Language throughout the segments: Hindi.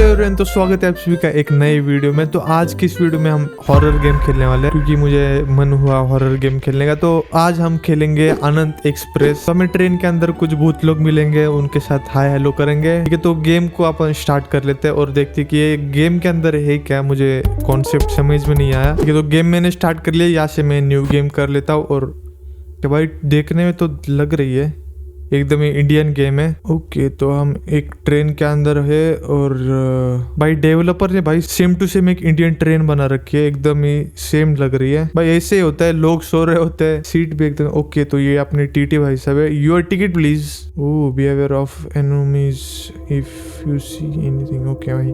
हेलो एवरीवन, तो स्वागत है आप सभी का एक नए वीडियो में। तो आज की इस वीडियो में हम हॉरर गेम खेलने वाले हैं क्योंकि मुझे मन हुआ हॉरर गेम खेलने का। तो आज हम खेलेंगे अनंत एक्सप्रेस। तो हमें ट्रेन के अंदर कुछ भूत लोग मिलेंगे, उनके साथ हाय हेलो करेंगे। ठीक है, तो गेम को अपन स्टार्ट कर लेते हैं और देखते हैं कि ये गेम के अंदर है क्या। मुझे कॉन्सेप्ट समझ में नहीं आया। ठीक है, तो गेम मैंने स्टार्ट कर लिया। यहाँ से मैं न्यू गेम कर लेता हूँ। और भाई देखने में तो लग रही है एकदम ही इंडियन गेम है। ओके, तो हम एक ट्रेन के अंदर है और भाई डेवलपर ने भाई सेम टू सेम एक इंडियन ट्रेन बना रखी है, एकदम ही सेम लग रही है। भाई ऐसे ही होता है, लोग सो रहे होते हैं, सीट भी एकदम ओके। तो ये अपनी टीटी भाई साहब है। Your ticket please. Oh, be aware of enemies if you see anything. Okay भाई,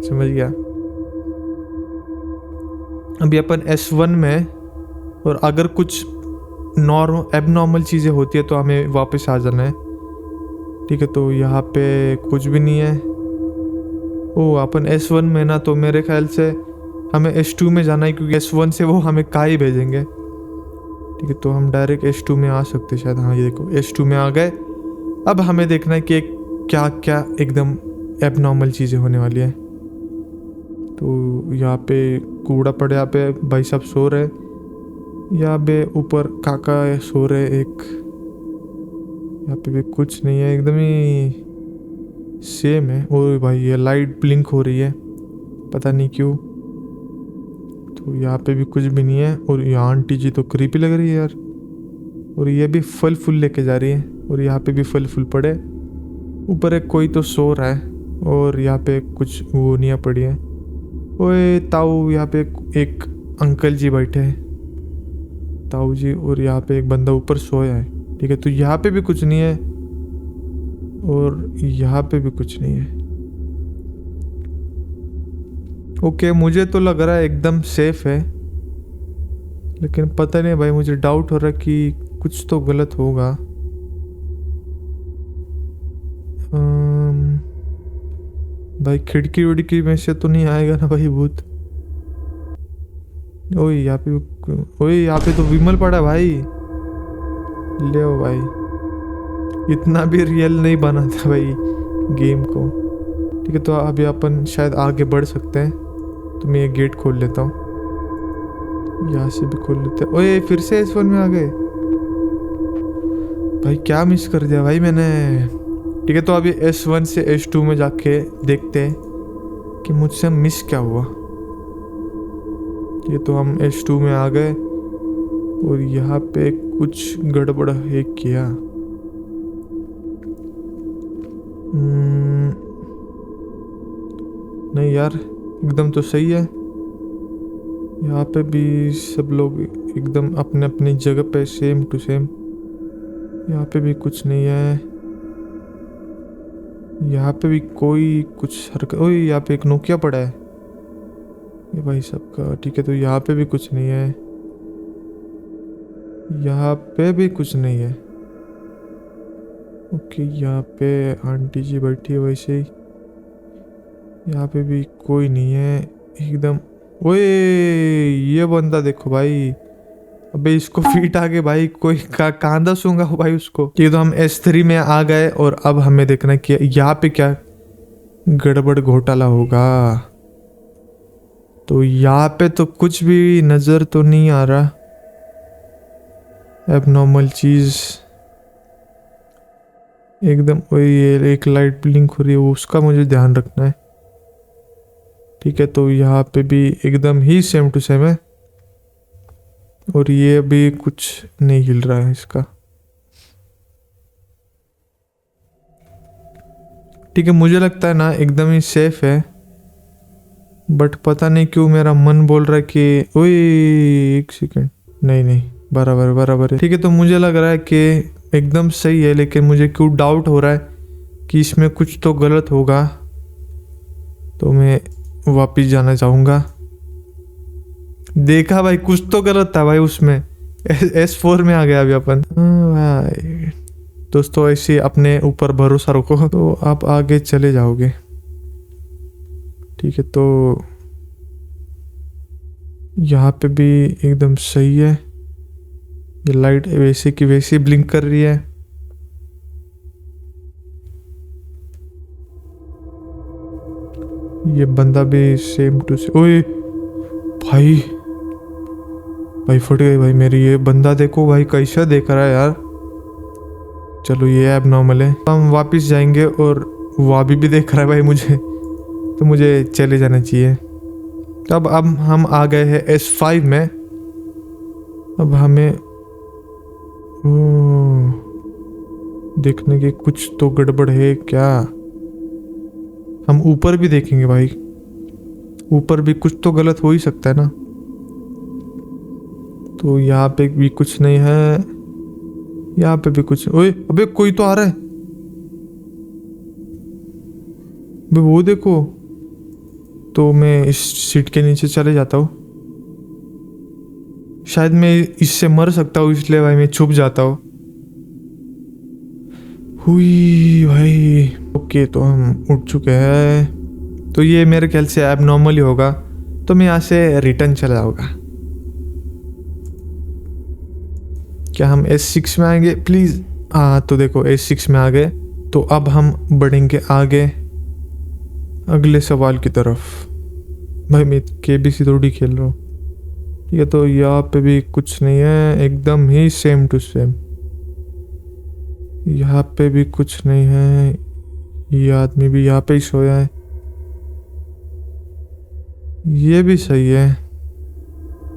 समझ गया। अभी अपन S1 में, और अगर कुछ एबनॉर्मल चीज़ें होती है तो हमें वापस आ जाना है। ठीक है, तो यहाँ पे कुछ भी नहीं है। ओ, अपन S1 में ना, तो मेरे ख्याल से हमें S2 में जाना है क्योंकि S1 से वो हमें काई भेजेंगे। ठीक है, तो हम डायरेक्ट S2 में आ सकते शायद। हाँ, ये देखो S2 में आ गए। अब हमें देखना है कि क्या क्या एकदम एबनॉर्मल चीज़ें होने वाली है। तो यहाँ पे कूड़ा पड़े, यहाँ पे भाई साहब सो रहे, यहाँ पे ऊपर काका सो रहे एक, यहाँ पे भी कुछ नहीं है, एकदम ही सेम है। और भाई ये लाइट ब्लिंक हो रही है, पता नहीं क्यों। तो यहाँ पे भी कुछ भी नहीं है। और यहाँ आंटी जी तो क्रीपी लग रही है यार। और ये भी फल फूल लेके जा रही है, और यहाँ पे भी फल फूल पड़े। ऊपर एक कोई तो सो रहा है, और यहाँ पे कुछ गोनियाँ पड़ी है। ओए ताऊ, यहाँ पे एक अंकल जी बैठे हैं, ताऊ जी। और यहाँ पे एक बंदा ऊपर सोया है। ठीक है, तो यहाँ पे भी कुछ नहीं है, और यहाँ पे भी कुछ नहीं है। ओके, मुझे तो लग रहा है एकदम सेफ है, लेकिन पता नहीं भाई, मुझे डाउट हो रहा है कि कुछ तो गलत होगा। भाई खिड़की विड़की में से तो नहीं आएगा ना भाई भूत। ओए यहाँ पे तो विमल पड़ा है भाई। ले ओ भाई, इतना भी रियल नहीं बना था भाई गेम को। ठीक है, तो अभी अपन शायद आगे बढ़ सकते हैं। तो मैं ये गेट खोल लेता हूँ, यहाँ से भी खोल लेते हैं। ओए फिर से S1 में आ गए भाई, क्या मिस कर दिया भाई मैंने। ठीक है, तो अभी S1 से S2 में जाके देखते हैं कि मुझसे मिस क्या हुआ। ये तो हम S2 में आ गए, और यहाँ पे कुछ गड़बड़ है क्या। नहीं यार, एकदम तो सही है। यहाँ पे भी सब लोग एकदम अपने अपनी जगह पे सेम टू सेम। यहाँ पे भी कुछ नहीं है, यहाँ पे भी कोई कुछ हरकत। ओए यहाँ पे एक नोकिया पड़ा है ये भाई सबका। ठीक है, तो यहाँ पे भी कुछ नहीं है, यहाँ पे भी कुछ नहीं है। ओके, यहाँ पे आंटी जी बैठी है वैसे ही। यहाँ पे भी कोई नहीं है एकदम। ओए ये बंदा देखो भाई, अबे इसको फीट आगे भाई कोई कांदा सूंगा हो भाई उसको। ये तो हम S3 में आ गए, और अब हमें देखना कि यहाँ पे क्या गड़बड़ घोटाला होगा। तो यहाँ पे तो कुछ भी नजर तो नहीं आ रहा एबनॉर्मल चीज एकदम। वही ये एक लाइट ब्लिंक हो रही है, उसका मुझे ध्यान रखना है। ठीक है, तो यहाँ पे भी एकदम ही सेम टू सेम है, और ये भी कुछ नहीं हिल रहा है इसका। ठीक है, मुझे लगता है ना एकदम ही सेफ है, बट पता नहीं क्यों मेरा मन बोल रहा है कि ओए एक सेकंड, नहीं बराबर बराबर है। ठीक है, तो मुझे लग रहा है कि एकदम सही है, लेकिन मुझे क्यों डाउट हो रहा है कि इसमें कुछ तो गलत होगा। तो मैं वापिस जाना चाहूँगा। देखा भाई, कुछ तो गलत था भाई उसमें। S4 में आ गया अभी अपन। भाई दोस्तों, ऐसे अपने ऊपर भरोसा रखो तो आप आगे चले जाओगे। ठीक है, तो यहाँ पे भी एकदम सही है। ये लाइट वैसे की वैसे ब्लिंक कर रही है। ये बंदा भी सेम टू से। ओए भाई, भाई फट गई भाई मेरी। ये बंदा देखो भाई कैसा देख रहा है यार। चलो ये ऐप नॉर्मल है, हम वापस जाएंगे। और वो अभी भी देख रहा है भाई मुझे, तो मुझे चले जाना चाहिए। अब हम आ गए हैं S5 में। अब हमें देखने की कुछ तो गड़बड़ है क्या। हम ऊपर भी देखेंगे भाई, ऊपर भी कुछ तो गलत हो ही सकता है ना। तो यहाँ पे भी कुछ नहीं है, यहाँ पे भी कुछ। ओए अबे कोई तो आ रहा है बे, वो देखो। तो मैं इस सीट के नीचे चले जाता हूँ, शायद मैं इससे मर सकता हूँ, इसलिए भाई मैं छुप जाता हूँ। हुई भाई। ओके तो हम उठ चुके हैं। तो ये मेरे ख्याल से ऐप नॉर्मल ही होगा, तो मैं यहाँ से रिटर्न चला जाऊँगा। क्या हम S6 में आएंगे प्लीज़? हाँ तो देखो S6 में आ गए। तो अब हम बढ़ेंगे आगे अगले सवाल की तरफ। भाई मैं KBC थोड़ी खेल रहा हूँ। ठीक है, तो यहाँ पे भी कुछ नहीं है, एकदम ही सेम टू सेम। यहाँ पे भी कुछ नहीं है, ये आदमी भी यहाँ पे ही सोया है। ये भी सही है,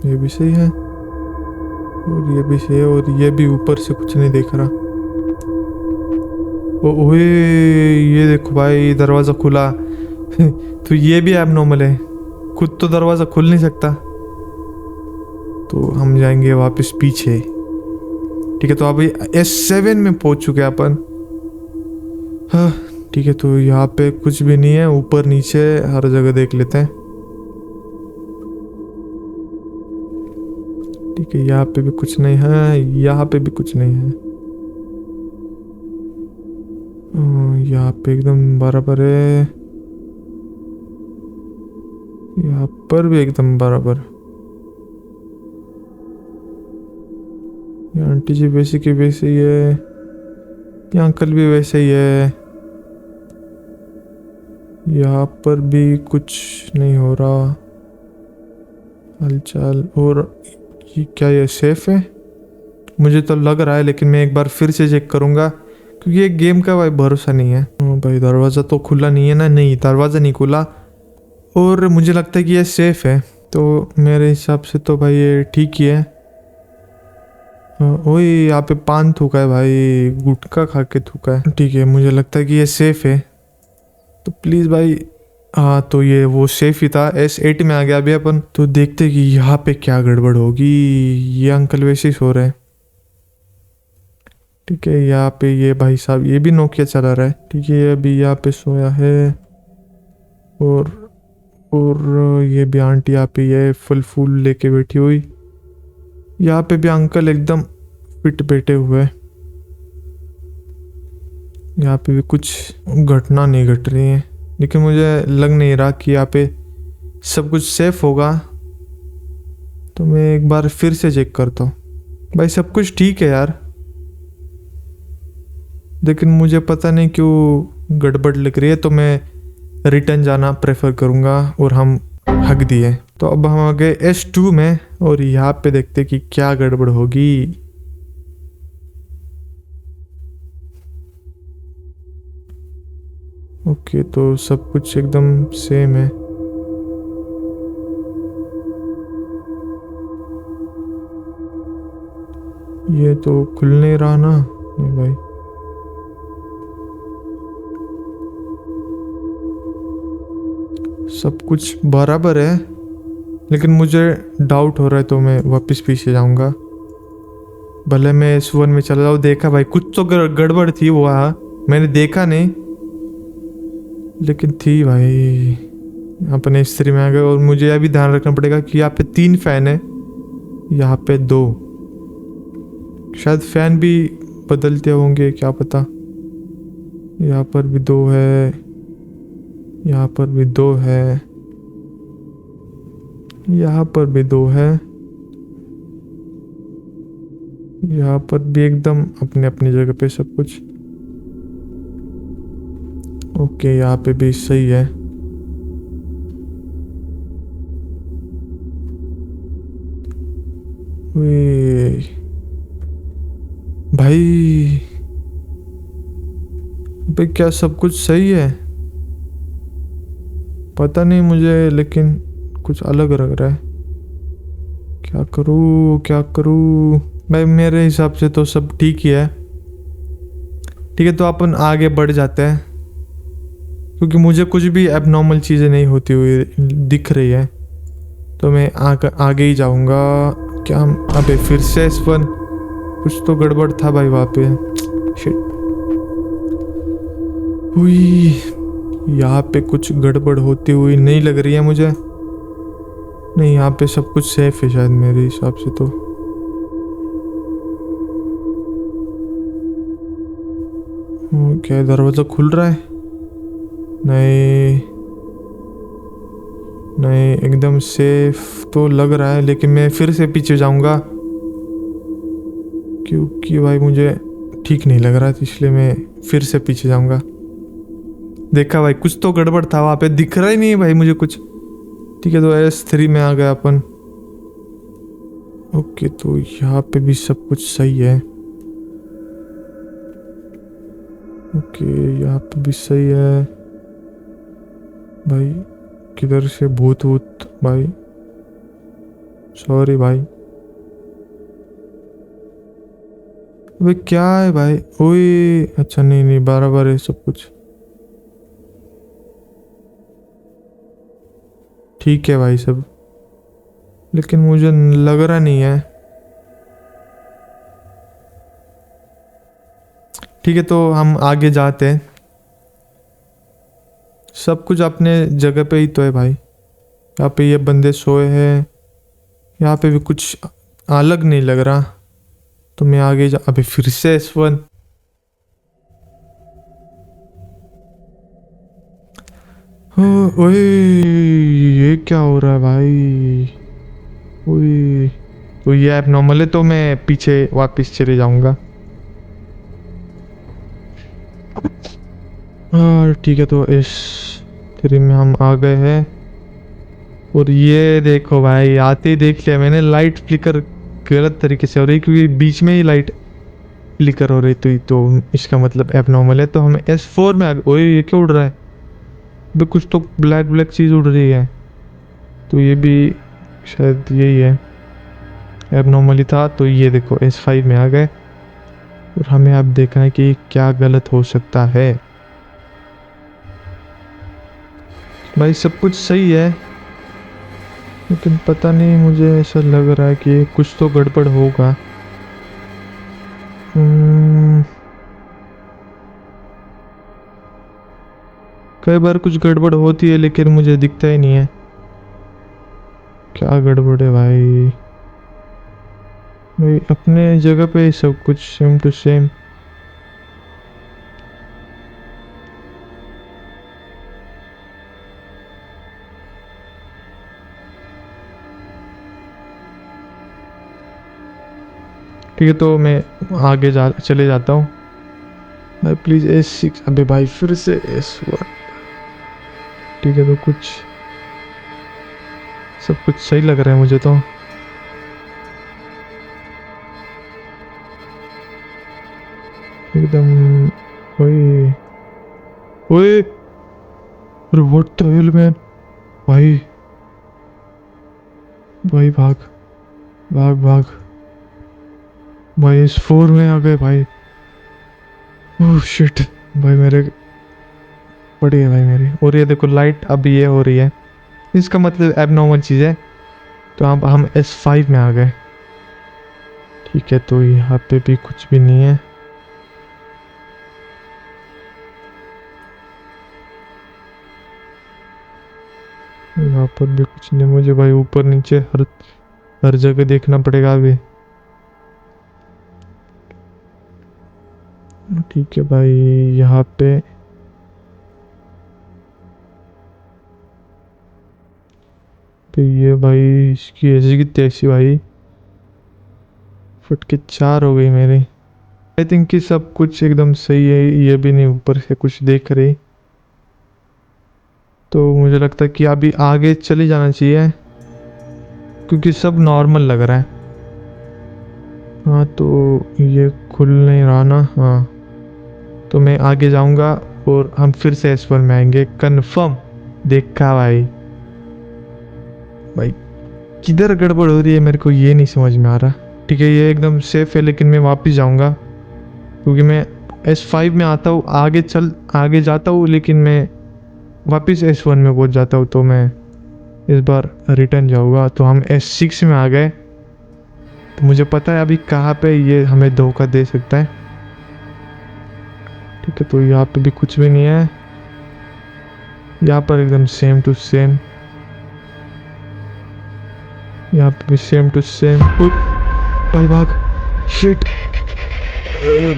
ये भी सही है, और ये भी सही है। और ये भी ऊपर से कुछ नहीं देख रहा। ओए ये देखो भाई, दरवाज़ा खुला। तो ये भी एबनॉर्मल है, खुद तो दरवाज़ा खुल नहीं सकता। तो हम जाएंगे वापस पीछे। ठीक है, तो अभी S7 में पहुंच चुके हैं अपन। हाँ ठीक है, तो यहाँ पे कुछ भी नहीं है, ऊपर नीचे हर जगह देख लेते हैं। ठीक है, यहाँ पे भी कुछ नहीं है, यहाँ पे भी कुछ नहीं है। यहाँ पे एकदम बराबर है, यहाँ पर भी एकदम बराबर। ये आंटी जी वैसे की वैसे ही है, ये अंकल भी वैसे ही है। यहाँ पर भी कुछ नहीं हो रहा हलचल। और ये क्या, ये सेफ है? मुझे तो लग रहा है, लेकिन मैं एक बार फिर से चेक करूँगा, क्योंकि ये गेम का भाई भरोसा नहीं है। भाई दरवाज़ा तो खुला नहीं है ना? नहीं, दरवाज़ा नहीं खुला। और मुझे लगता है कि ये सेफ है, तो मेरे हिसाब से तो भाई ये ठीक ही है। ओए यहाँ पे पान थूका है भाई, गुटखा खा के थूका है। ठीक है, मुझे लगता है कि ये सेफ है, तो प्लीज़ भाई। हाँ तो ये वो सेफ ही था। S8 में आ गया अभी अपन। तो देखते कि यहाँ पे क्या गड़बड़ होगी। ये अंकल वैसे ही सो रहे हैं। ठीक है, यहाँ पे ये भाई साहब, ये भी नोकिया चला रहा है। ठीक है, ये अभी यहाँ पे सोया है। और ये भी आंटी यहाँ पे ये फल फूल लेके बैठी हुई। यहाँ पे भी अंकल एकदम फिट बैठे हुए। यहाँ पे भी कुछ घटना नहीं घट रही है, लेकिन मुझे लग नहीं रहा कि यहाँ पे सब कुछ सेफ होगा। तो मैं एक बार फिर से चेक करता हूँ। भाई सब कुछ ठीक है यार, लेकिन मुझे पता नहीं क्यों गड़बड़ लग रही है। तो मैं रिटर्न जाना प्रेफर करूँगा। और हम हक दिए। तो अब हम आ गए S2 में, और यहाँ पे देखते कि क्या गड़बड़ होगी। ओके, तो सब कुछ एकदम सेम है। ये तो खुल नहीं रहा ना? नहीं भाई, सब कुछ बराबर है, लेकिन मुझे डाउट हो रहा है। तो मैं वापस पीछे जाऊंगा, भले मैं S1 में चला जाऊँ। देखा भाई, कुछ तो गड़बड़ थी वो, मैंने देखा नहीं, लेकिन थी भाई। अपने S3 में आ गए। और मुझे यह भी ध्यान रखना पड़ेगा कि यहाँ पे 3 फैन है, यहाँ पे 2। शायद फैन भी बदलते होंगे, क्या पता। यहाँ पर भी 2 है, यहाँ पर भी 2 है, यहाँ पर भी 2 है, यहाँ पर भी एकदम अपने अपनी जगह पे सब कुछ। ओके, यहाँ पे भी सही है। ओए भाई, भाई क्या सब कुछ सही है? पता नहीं मुझे, लेकिन कुछ अलग लग रहा है। क्या करूँ क्या करूँ? भाई मेरे हिसाब से तो सब ठीक ही है। ठीक है, तो अपन आगे बढ़ जाते हैं, क्योंकि मुझे कुछ भी एबनॉर्मल चीज़ें नहीं होती हुई दिख रही है, तो मैं आगे ही जाऊंगा। क्या अबे फिर से S1? कुछ तो गड़बड़ था भाई वहाँ पे। शिट। हुई, यहाँ पे कुछ गड़बड़ होती हुई नहीं लग रही है मुझे। नहीं, यहाँ पे सब कुछ सेफ है शायद मेरे हिसाब से तो। क्या दरवाज़ा खुल रहा है? नहीं नहीं, एकदम सेफ तो लग रहा है, लेकिन मैं फिर से पीछे जाऊंगा, क्योंकि भाई मुझे ठीक नहीं लग रहा था, इसलिए मैं फिर से पीछे जाऊंगा। देखा भाई, कुछ तो गड़बड़ था वहाँ पे, दिख रहा ही नहीं है भाई मुझे कुछ। ठीक है, तो S3 में आ गया अपन। ओके, तो यहाँ पे भी सब कुछ सही है। ओके, यहाँ पे भी सही है भाई। किधर से भूत भूत भाई? सॉरी भाई। अबे क्या है भाई? ओए अच्छा, नहीं नहीं, बराबर है सब कुछ। ठीक है भाई सब, लेकिन मुझे लग रहा नहीं है। ठीक है, तो हम आगे जाते हैं। सब कुछ अपने जगह पे ही तो है भाई। यहाँ पे ये बंदे सोए हैं, यहाँ पे भी कुछ अलग नहीं लग रहा, तो मैं आगे जा। अबे फिर से S1? ओए, ये क्या हो रहा है भाई? ओए, तो ये ऐप नॉर्मल है, तो मैं पीछे वापस चले जाऊंगा। हाँ ठीक है, तो S3 में हम आ गए हैं। और ये देखो भाई, आते ही देख लिया मैंने, लाइट फ्लिकर गलत तरीके से हो रही, क्योंकि बीच में ही लाइट फ्लिकर हो रही थी, तो इसका मतलब एबनॉर्मल है। तो हम S4 में आ गए। ओए, ये क्या उड़ रहा है? बे कुछ तो ब्लैक ब्लैक चीज़ उड़ रही है, तो ये भी शायद यही है, एबनॉर्मली था। तो ये देखो S5 में आ गए, और हमें अब देखना है कि क्या गलत हो सकता है। भाई सब कुछ सही है, लेकिन पता नहीं, मुझे ऐसा लग रहा है कि कुछ तो गड़बड़ होगा। कई बार कुछ गड़बड़ होती है, लेकिन मुझे दिखता ही नहीं है। क्या गड़बड़ है भाई? भाई अपने जगह पे ही सब कुछ सेम टू सेम। ठीक है, तो मैं आगे चले जाता हूँ। भाई प्लीज S6। अबे भाई फिर से S1। ठीक है, तो कुछ सब कुछ सही लग रहा है मुझे तो। एकदम। ओए ओए, अरे व्हाट द हेल मैन? भाई भाई भाग भाग भाग। भाई S4 में आ गए भाई। Oh shit. भाई मेरे पड़ी है भाई मेरी। और ये देखो लाइट अब ये हो रही है, इसका मतलब एबनॉर्मल चीज़ है। तो अब हम S5 में आ गए। ठीक है, तो यहाँ पे भी कुछ भी नहीं है। यहाँ पर भी कुछ नहीं। मुझे भाई ऊपर नीचे हर हर जगह देखना पड़ेगा अभी। ठीक है भाई, यहाँ पे ये भाई इसकी ऐसी की तैसी भाई, फट के 4 हो गई मेरी। आई थिंक कि सब कुछ एकदम सही है, ये भी नहीं ऊपर से कुछ देख रही, तो मुझे लगता है कि अभी आगे चले जाना चाहिए, क्योंकि सब नॉर्मल लग रहा है। हाँ तो ये खुल नहीं रहा ना। हाँ तो मैं आगे जाऊंगा और हम फिर से S1 में आएंगे कंफर्म। देखा भाई। भाई किधर गड़बड़ हो रही है मेरे को ये नहीं समझ में आ रहा। ठीक है ये एकदम सेफ है लेकिन मैं वापस जाऊंगा क्योंकि मैं S5 में आता हूँ, आगे जाता हूँ लेकिन मैं वापस S1 में पहुंच जाता हूँ। तो मैं इस बार रिटर्न जाऊंगा। तो हम S6 में आ गए। तो मुझे पता है अभी कहाँ पे ये हमें धोखा दे सकता है। ठीक है तो यहाँ पे भी कुछ भी नहीं है। यहाँ पर एकदम सेम टू सेम। यहाँ पे भी सेम टू सेम। भाई भाग। शिट।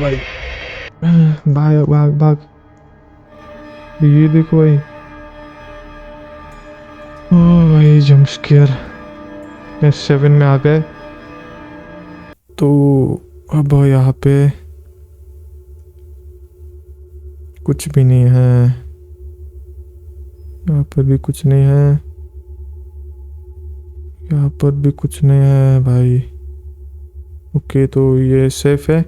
भाई भाग भाग भाग। ये देखो भाई। ओ भाई जंप स्केयर। S7 में आ गए। तो अब यहाँ पे कुछ भी नहीं है। यहाँ पर भी कुछ नहीं है। यहाँ पर भी कुछ नहीं है भाई। ओके तो ये सेफ है,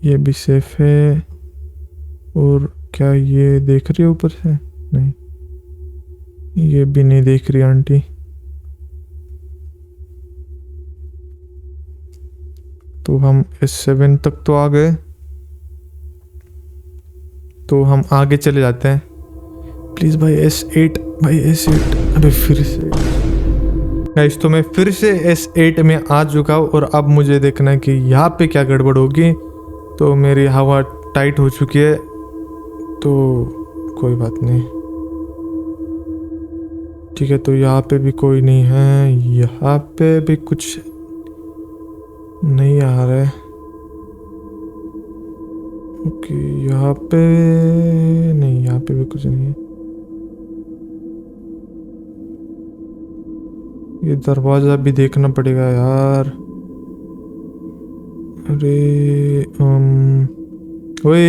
ये भी सेफ है। और क्या ये देख रही है ऊपर से? नहीं ये भी नहीं देख रही आंटी। तो हम S7 तक तो आ गए। तो हम आगे चले जाते हैं प्लीज भाई। S8 भाई S8। अबे फिर से गाइस तो मैं फिर से S8 में आ चुका हूँ और अब मुझे देखना है कि यहाँ पे क्या गड़बड़ होगी। तो मेरी हवा टाइट हो चुकी है तो कोई बात नहीं। ठीक है तो यहाँ पे भी कोई नहीं है, यहाँ पे भी कुछ नहीं आ रहा है। ओके यहाँ पे नहीं, यहाँ पे भी कुछ नहीं है। ये दरवाजा भी देखना पड़ेगा यार। अरे ओए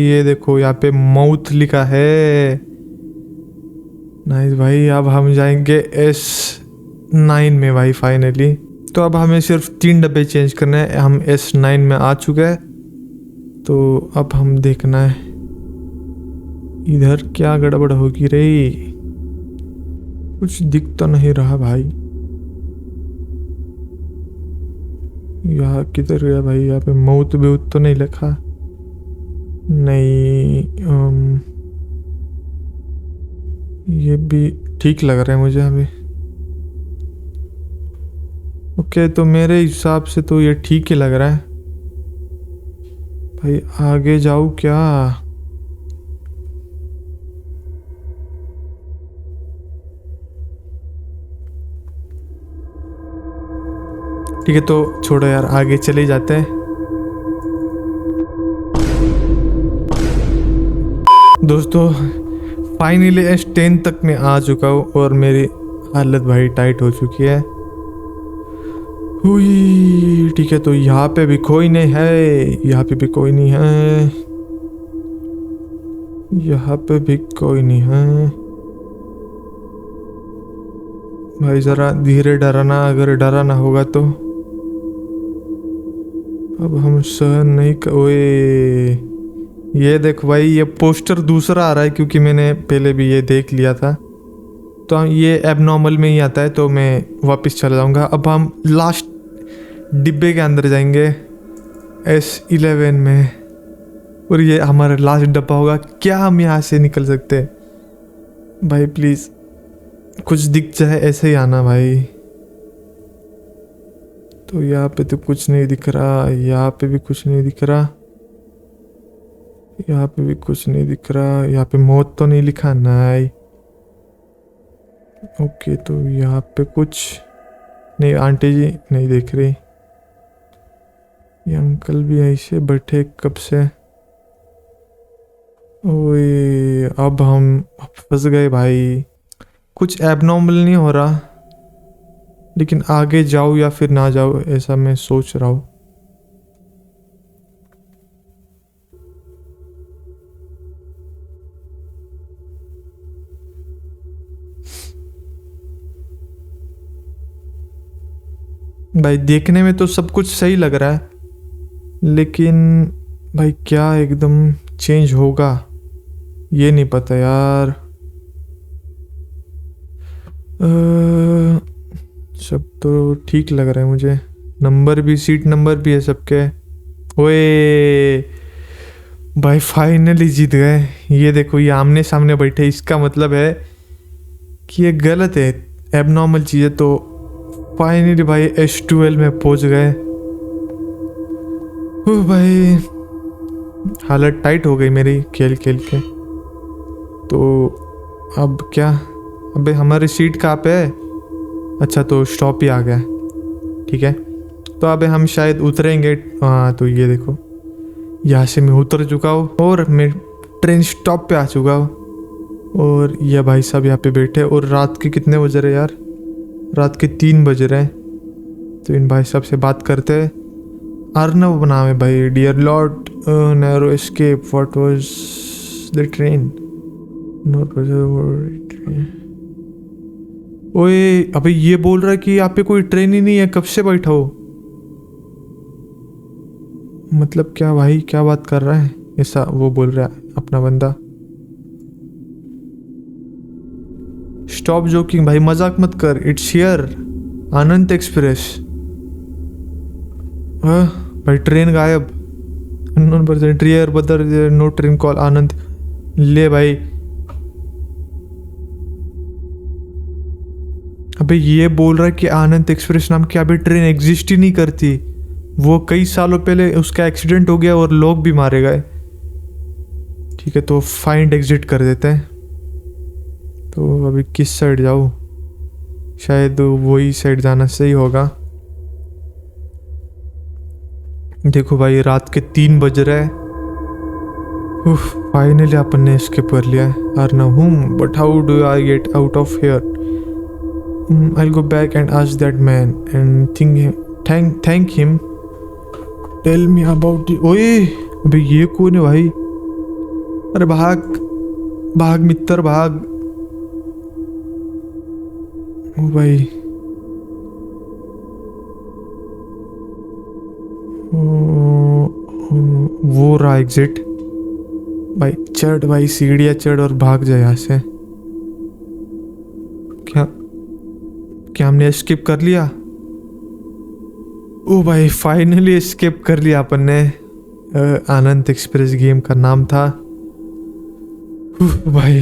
ये देखो यहाँ पे माउथ लिखा है। नाइस भाई। अब हम जाएंगे S9 में भाई फाइनली। तो अब हमें सिर्फ 3 डब्बे चेंज करने हैं। हम S9 में आ चुके हैं। तो अब हम देखना है इधर क्या गड़बड़ होगी रे। कुछ दिख तो नहीं रहा भाई। यहाँ किधर गया भाई? यहाँ पे मौत बेउत तो नहीं लिखा? नहीं ये भी ठीक लग रहा है मुझे अभी। ओके तो मेरे हिसाब से तो ये ठीक ही लग रहा है भाई। आगे जाऊँ क्या? ठीक है तो छोड़ो यार, आगे चले जाते हैं। दोस्तों फाइनली S10 तक मैं आ चुका हूँ और मेरी हालत भाई टाइट हो चुकी है। हुई ठीक है तो यहाँ पे भी कोई नहीं है, यहाँ पे भी कोई नहीं है, यहाँ पे भी कोई नहीं है। भाई जरा धीरे डराना, अगर डराना होगा तो। अब हम सहन नहीं ओए ये देखो भाई, ये पोस्टर दूसरा आ रहा है क्योंकि मैंने पहले भी ये देख लिया था। तो ये एबनॉर्मल में ही आता है तो मैं वापस चला जाऊंगा। अब हम लास्ट डिब्बे के अंदर जाएंगे S11 में और ये हमारा लास्ट डब्बा होगा। क्या हम यहाँ से निकल सकते हैं भाई? प्लीज़ कुछ दिख जाए, ऐसे ही आना भाई। तो यहाँ पे तो कुछ नहीं दिख रहा, यहाँ पे भी कुछ नहीं दिख रहा, यहाँ पे भी कुछ नहीं दिख रहा। यहाँ पे मौत तो नहीं लिखा? नहीं। ओके तो यहाँ पे कुछ नहीं। आंटी जी नहीं देख रही। ये अंकल भी ऐसे बैठे कब से। ओए अब हम फंस गए भाई। कुछ एबनॉर्मल नहीं हो रहा लेकिन आगे जाओ या फिर ना जाओ ऐसा मैं सोच रहा हूँ। भाई देखने में तो सब कुछ सही लग रहा है, लेकिन भाई क्या एकदम चेंज होगा ये नहीं पता यार। सब तो ठीक लग रहा है मुझे, नंबर भी, सीट नंबर भी है सबके। ओए भाई फाइनली जीत गए। ये देखो ये आमने सामने बैठे, इसका मतलब है कि ये गलत है, एबनॉर्मल चीज़ है। तो फाइनली भाई H12 में पहुंच गए। भाई हालत टाइट हो गई मेरी खेल खेल के। तो अब क्या, अबे हमारी सीट कहाँ पे है? अच्छा तो स्टॉप ही आ गया, ठीक है। तो अबे हम शायद उतरेंगे। हाँ तो ये देखो यहाँ से मैं उतर चुका हूँ और मैं ट्रेन स्टॉप पे आ चुका हूँ। और ये भाई साहब यहाँ पे बैठे, और रात के कितने बज रहे यार? रात के 3 बज रहे हैं। तो इन भाई साहब से बात करते हैं। अर्नव नाम है भाई। Dear lord, narrow escape, what was the train not. ओए अबे ये बोल रहा है कि यहाँ पे कोई ट्रेन ही नहीं है, कब से बैठा हो? मतलब क्या भाई, क्या बात कर रहा है? ऐसा वो बोल रहा है अपना बंदा। स्टॉप जोकिंग भाई, मजाक मत कर। It's here Anand express. भाई ट्रेन गायब। अननोन पर्सन ट्रियर बदर, नो ट्रेन कॉल आनंद। ले भाई, अबे ये बोल रहा है कि आनंद एक्सप्रेस नाम की अभी ट्रेन एग्जिस्ट ही नहीं करती। वो कई सालों पहले उसका एक्सीडेंट हो गया और लोग भी मारे गए। ठीक है तो फाइंड एग्जिट कर देते हैं। तो अभी किस साइड जाऊँ? शायद वही साइड जाना सही होगा। देखो भाई रात के 3 बज रहे हैं। फाइनली अपन ने एस्केप कर लिया है। Arnav but how do I get out of here? I'll go back and ask that man and thank him. Tell me about the. ओए अबे ये कौन है भाई? अरे भाग भाग मित्र भाग। ओ भाई वो रहा एग्जिट। भाई चढ़ भाई, सीढ़ियाँ चढ़ और भाग जाए यहाँ से। क्या हमने एस्केप कर लिया? ओ भाई फाइनली एस्केप कर लिया अपन ने। आनंद एक्सप्रेस गेम का नाम था। भाई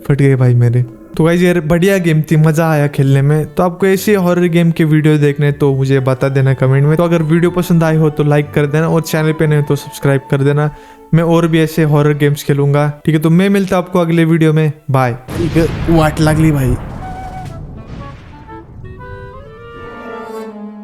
फट गए भाई मेरे। तो गाइस यार बढ़िया गेम थी, मज़ा आया खेलने में। तो आपको ऐसे हॉरर गेम के वीडियो देखने तो मुझे बता देना कमेंट में। तो अगर वीडियो पसंद आई हो तो लाइक कर देना, और चैनल पे नहीं हो तो सब्सक्राइब कर देना। मैं और भी ऐसे हॉरर गेम्स खेलूंगा, ठीक है। तो मैं मिलता हूं आपको अगले वीडियो में। बाय। ठीक है वाट लागली भाई।